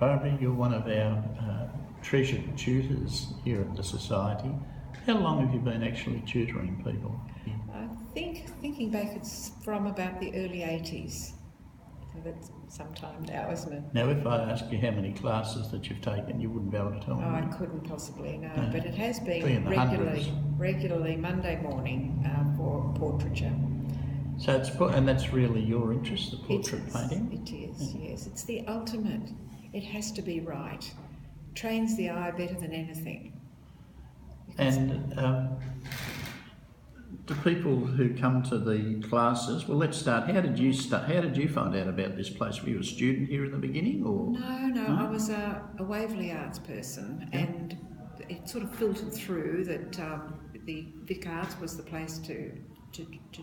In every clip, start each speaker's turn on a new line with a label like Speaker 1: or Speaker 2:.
Speaker 1: Barbara, you're one of our treasured tutors here at the Society. How long have you been actually tutoring people?
Speaker 2: I think, thinking back, it's from about the early 80s. So that's some time now, isn't it?
Speaker 1: Now, if I ask you how many classes that you've taken, you wouldn't be able to tell me.
Speaker 2: Oh, I couldn't possibly, no.
Speaker 1: No.
Speaker 2: But it has
Speaker 1: Be in
Speaker 2: been
Speaker 1: the hundreds.
Speaker 2: regularly Monday morning for portraiture.
Speaker 1: So and that's really your interest, the portrait painting?
Speaker 2: It is, yes. It's the ultimate. It has to be right. Trains the eye better than anything.
Speaker 1: And do people who come to the classes, well, let's start. How did you find out about this place? Were you a student here in the beginning, or?
Speaker 2: No. I was a Waverley Arts person, and it sort of filtered through that the Vic Arts was the place to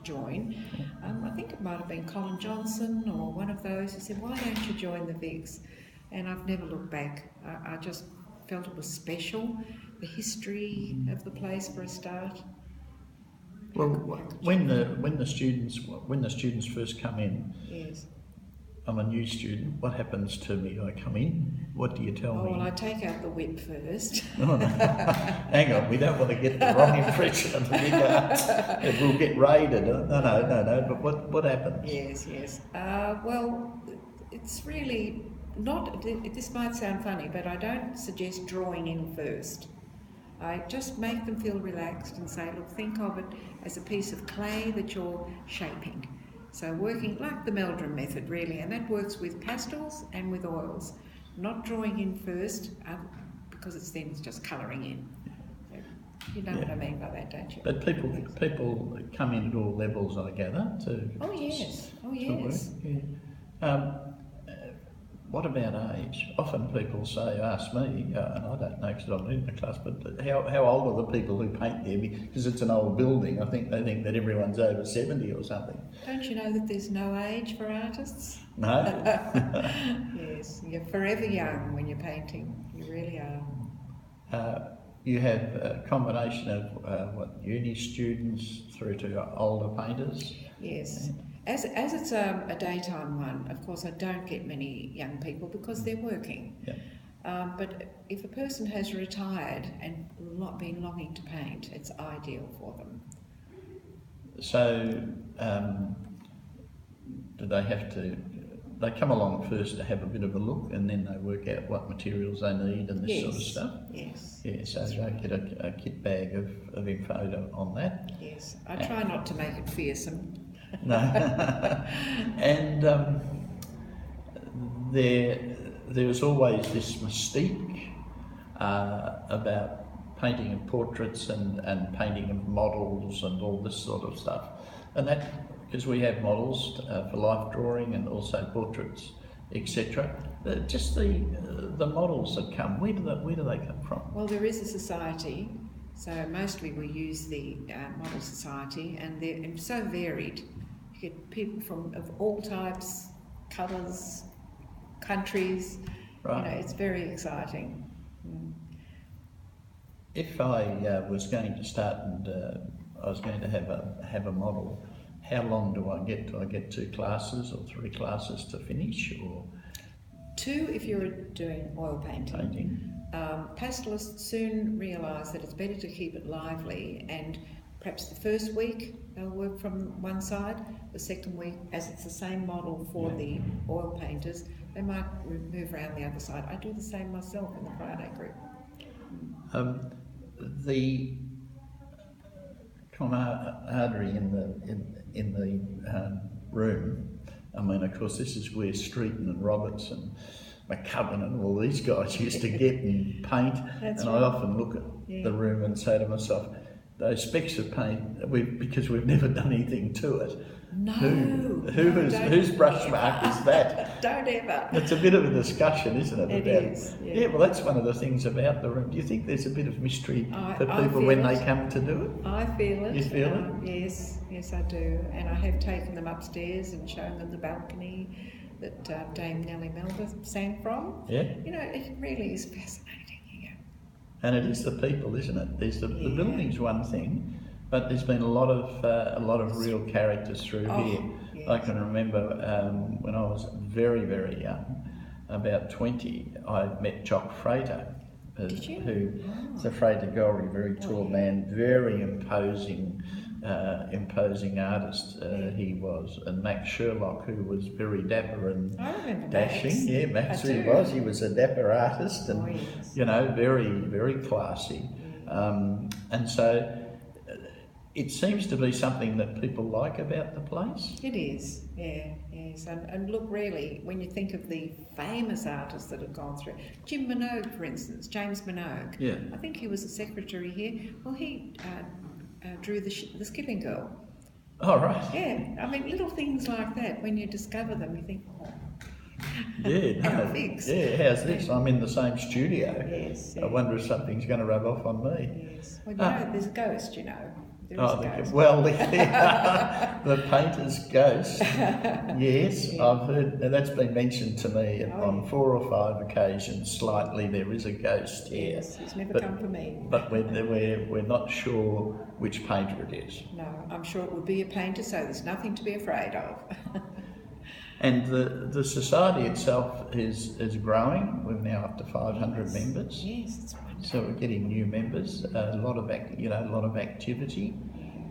Speaker 2: join. I think it might have been Colin Johnson or one of those who said, "Why don't you join the Vics?" And I've never looked back. I just felt it was special, the history of the place for a start.
Speaker 1: Well, when the students first come in,
Speaker 2: yes.
Speaker 1: I'm a new student. What happens to me? I come in. What do you tell me?
Speaker 2: Well, I take out the whip first.
Speaker 1: No. Hang on, we don't want to get the wrong impression of the Vic Arts. We'll get raided. No. But what happens?
Speaker 2: Yes. Well, it's really not. This might sound funny, but I don't suggest drawing in first. I just make them feel relaxed and say, look, think of it as a piece of clay that you're shaping. So working like the Meldrum method, really, and that works with pastels and with oils. Not drawing in first, because it's just colouring in. You know what I mean by that, don't you?
Speaker 1: But people come in at all levels, I gather.
Speaker 2: Oh yes.
Speaker 1: What about age? Often people ask me, and I don't know because I'm not in the class, but how old are the people who paint there? Because it's an old building. I think they think that everyone's over 70 or something.
Speaker 2: Don't you know that there's no age for artists?
Speaker 1: No?
Speaker 2: Yes, you're forever young when you're painting. You really are.
Speaker 1: You have a combination of uni students through to older painters?
Speaker 2: Yes. As it's a daytime one, of course I don't get many young people because they're working.
Speaker 1: Yeah.
Speaker 2: But if a person has retired and not been longing to paint, it's ideal for them.
Speaker 1: So, do they come along first to have a bit of a look and then they work out what materials they need and this sort of stuff?
Speaker 2: Yes.
Speaker 1: Yeah, so they get a kit bag of info on that.
Speaker 2: Yes. I try not to make it fearsome.
Speaker 1: No. And there's always this mystique about painting of portraits and painting of models and all this sort of stuff. And that, because we have models for life drawing and also portraits, etc. Just the models that come, where do they come from?
Speaker 2: Well, there is a society, so mostly we use the Model Society, and they're so varied. You get people of all types, colours, countries.
Speaker 1: Right.
Speaker 2: You know, it's very exciting.
Speaker 1: If I was going to start and I was going to have a model, how long do I get? Do I get 2 classes or 3 classes to finish, or
Speaker 2: 2 if you're doing oil painting. Pastelists soon realise that it's better to keep it lively, and perhaps the first week they'll work from one side, the second week, as it's the same model for the oil painters, they might move around the other side. I do the same myself in the Friday group.
Speaker 1: The camaraderie in the room. I mean, of course, this is where Streeton and Roberts and McCubbin and all these guys used to get and paint.
Speaker 2: That's
Speaker 1: and
Speaker 2: right.
Speaker 1: I often look at the room and say to myself, those specks of paint, because we've never done anything to it.
Speaker 2: No.
Speaker 1: Whose brush mark is that?
Speaker 2: Don't ever.
Speaker 1: It's a bit of a discussion, isn't it?
Speaker 2: It is.
Speaker 1: Yeah, well, that's one of the things about the room. Do you think there's a bit of mystery for people when they come to do it?
Speaker 2: I feel it.
Speaker 1: You feel it?
Speaker 2: Yes, I do. And I have taken them upstairs and shown them the balcony that Dame Nellie Melba sang from.
Speaker 1: Yeah.
Speaker 2: You know, it really is fascinating here.
Speaker 1: And it is the people, isn't it? There's the building's one thing, but there's been a lot of real characters through here.
Speaker 2: Yes.
Speaker 1: I can remember when I was very, very young, about 20, I met Jock Frater,
Speaker 2: Did you?
Speaker 1: who's a Frater Golry, very tall man, very imposing artist he was, and Max Sherlock, who was very dapper and
Speaker 2: I remember
Speaker 1: dashing.
Speaker 2: Max.
Speaker 1: Yeah, Max
Speaker 2: I
Speaker 1: he
Speaker 2: do.
Speaker 1: was. He was a dapper artist, and
Speaker 2: yes.
Speaker 1: very, very classy. And so it seems to be something that people like about the place.
Speaker 2: It is, yes. And look, really, when you think of the famous artists that have gone through, Jim Minogue, for instance, James Minogue.
Speaker 1: Yeah.
Speaker 2: I think he was a secretary here. Well, he drew the Skipping Girl.
Speaker 1: Oh, right.
Speaker 2: Yeah, I mean, little things like that, when you discover them, you think, oh,
Speaker 1: Yeah,
Speaker 2: how
Speaker 1: no.
Speaker 2: fixed.
Speaker 1: Yeah, how's this? I'm in the same studio.
Speaker 2: Yes.
Speaker 1: I wonder if something's going to rub off on me.
Speaker 2: Yes. Well, you know, there's a ghost, you know. There is
Speaker 1: Oh,
Speaker 2: a ghost.
Speaker 1: the painter's ghost. Yes,
Speaker 2: Yeah.
Speaker 1: I've heard that's been mentioned to me on
Speaker 2: yeah.
Speaker 1: 4 or 5 occasions. Slightly, there is a ghost here,
Speaker 2: Yes, he's never
Speaker 1: But-
Speaker 2: come for me.
Speaker 1: but we're not sure which painter it is.
Speaker 2: No, I'm sure it would be a painter, so there's nothing to be afraid of.
Speaker 1: And the society itself is growing. We're now up to 500 members.
Speaker 2: Yes, it's wonderful.
Speaker 1: So we're getting new members, a lot of activity,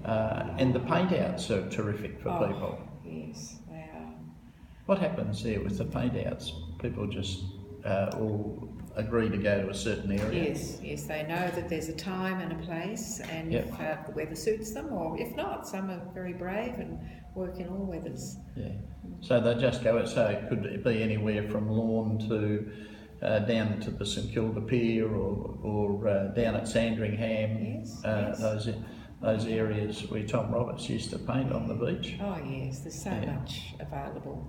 Speaker 1: and the paint outs are terrific for people.
Speaker 2: Yes, they are.
Speaker 1: What happens there with the paint outs? People just all agree to go to a certain area.
Speaker 2: Yes, they know that there's a time and a place, and
Speaker 1: Yep.
Speaker 2: if the weather suits them, or if not, some are very brave and work in all weathers.
Speaker 1: Yeah. So they just go. So it could be anywhere from Lawn to down to the St Kilda Pier, or down at Sandringham.
Speaker 2: Yes, yes.
Speaker 1: Those areas where Tom Roberts used to paint on the beach.
Speaker 2: Oh yes, there's so
Speaker 1: Yeah.
Speaker 2: much available.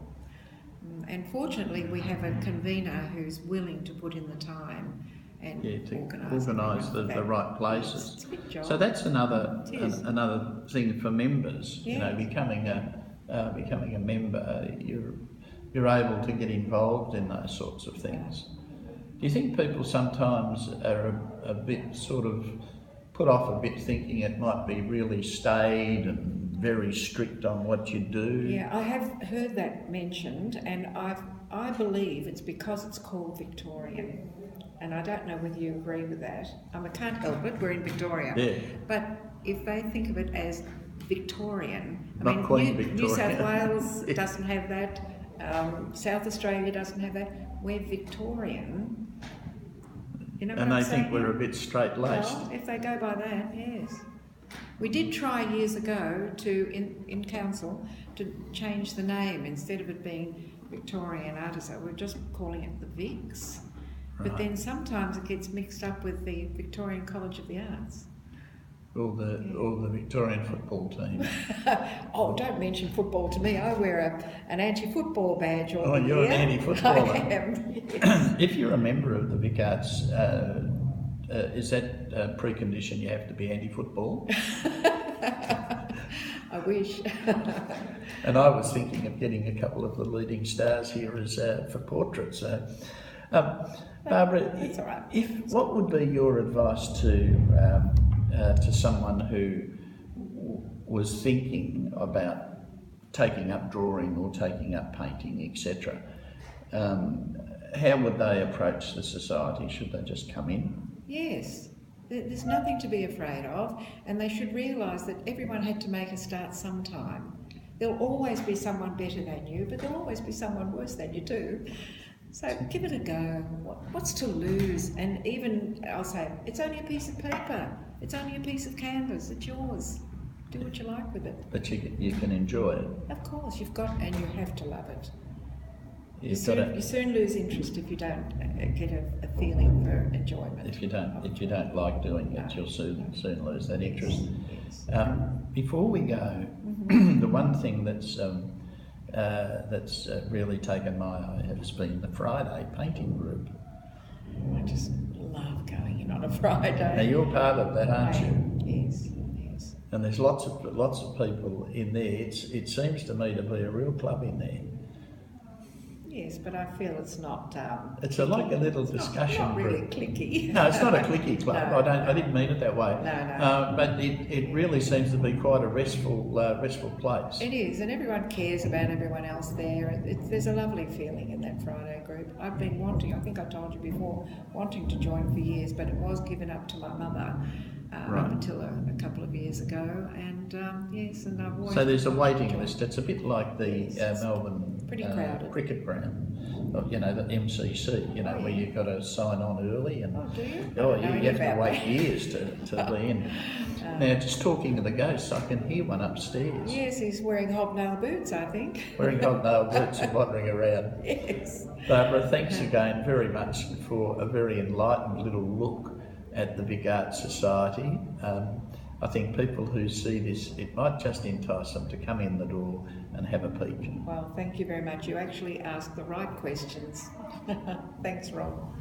Speaker 2: And fortunately, we have a convener who's willing to put in the time and
Speaker 1: Yeah, to
Speaker 2: organise
Speaker 1: the right places.
Speaker 2: It's a big job.
Speaker 1: So that's another
Speaker 2: It is.
Speaker 1: another thing for members. You know,
Speaker 2: Yeah.
Speaker 1: becoming a member, you're able to get involved in those sorts of things. Do you think people sometimes are a bit sort of put off a bit, thinking it might be really staid and very strict on what you do?
Speaker 2: Yeah, I have heard that mentioned, and I believe it's because it's called Victorian, and I don't know whether you agree with that. I can't help it. We're in Victoria,
Speaker 1: Yeah.
Speaker 2: but if they think of it as Victorian,
Speaker 1: Not Queen
Speaker 2: New South
Speaker 1: Victoria.
Speaker 2: Wales doesn't have that. South Australia doesn't have that. We're Victorian. You know what
Speaker 1: And
Speaker 2: I'm
Speaker 1: they think
Speaker 2: saying?
Speaker 1: we're a bit straight-laced.
Speaker 2: Well, if they go by that, yes. We did try years ago in council to change the name. Instead of it being Victorian Artisan, we're just calling it the Vics. But
Speaker 1: Right.
Speaker 2: then sometimes it gets mixed up with the Victorian College of the Arts.
Speaker 1: Or the Victorian football team.
Speaker 2: Oh, don't mention football to me. I wear an anti-football badge all
Speaker 1: Oh,
Speaker 2: the
Speaker 1: you're an
Speaker 2: year.
Speaker 1: anti-footballer.
Speaker 2: I am, yes.
Speaker 1: If you're a member of the Vic Arts, is that a precondition you have to be anti-football?
Speaker 2: I wish.
Speaker 1: And I was thinking of getting a couple of the leading stars here as for portraits. Barbara,
Speaker 2: That's all right.
Speaker 1: what would be your advice to someone who was thinking about taking up drawing or taking up painting, etc.? How would they approach the society? Should they just come in?
Speaker 2: Yes, there's nothing to be afraid of, and they should realise that everyone had to make a start sometime. There'll always be someone better than you, but there'll always be someone worse than you too. So give it a go. What's to lose? And even, I'll say, it's only a piece of paper. It's only a piece of canvas. It's yours. Do what you like with it.
Speaker 1: But you can enjoy it.
Speaker 2: Of course, you've got, and you have to love it. You
Speaker 1: You've got to,
Speaker 2: soon lose interest if you don't get a feeling for enjoyment.
Speaker 1: if you don't like doing it, you'll soon lose that interest.
Speaker 2: Yes.
Speaker 1: Before we go, the one thing that's really taken my eye has been the Friday painting group.
Speaker 2: I just love going in on a Friday.
Speaker 1: Now you're part of that, aren't you?
Speaker 2: Yes, yes.
Speaker 1: And there's lots of people in there. It seems to me to be a real club in there.
Speaker 2: Yes, but I feel it's not.
Speaker 1: It's like a little discussion
Speaker 2: not really
Speaker 1: group.
Speaker 2: clicky.
Speaker 1: No, it's not a clicky club.
Speaker 2: No,
Speaker 1: I didn't mean it that way.
Speaker 2: No.
Speaker 1: But it really seems to be quite a restful place.
Speaker 2: It is, and everyone cares about everyone else there. There's a lovely feeling in that Friday group. I've been wanting, I think I told you before, wanting to join for years, but it was given up to my mother
Speaker 1: Right.
Speaker 2: up until a couple of years ago. And yes, and I've always...
Speaker 1: So there's a waiting list. It's a bit like the Melbourne
Speaker 2: pretty crowded.
Speaker 1: cricket ground. You know, the MCC, you know, where you've got to sign on early and
Speaker 2: Oh, do you?
Speaker 1: oh,
Speaker 2: I don't
Speaker 1: you
Speaker 2: know
Speaker 1: have to
Speaker 2: about
Speaker 1: wait
Speaker 2: that.
Speaker 1: years to be in. Now, just talking to the ghosts, I can hear one upstairs
Speaker 2: Yes, he's wearing hobnail boots, I think.
Speaker 1: wearing hobnail boots and wandering around.
Speaker 2: Yes.
Speaker 1: Barbara, thanks again very much for a very enlightened little look at the Vic Arts Society. I think people who see this, it might just entice them to come in the door and have a peek.
Speaker 2: Well, thank you very much. You actually asked the right questions. Thanks, Rob.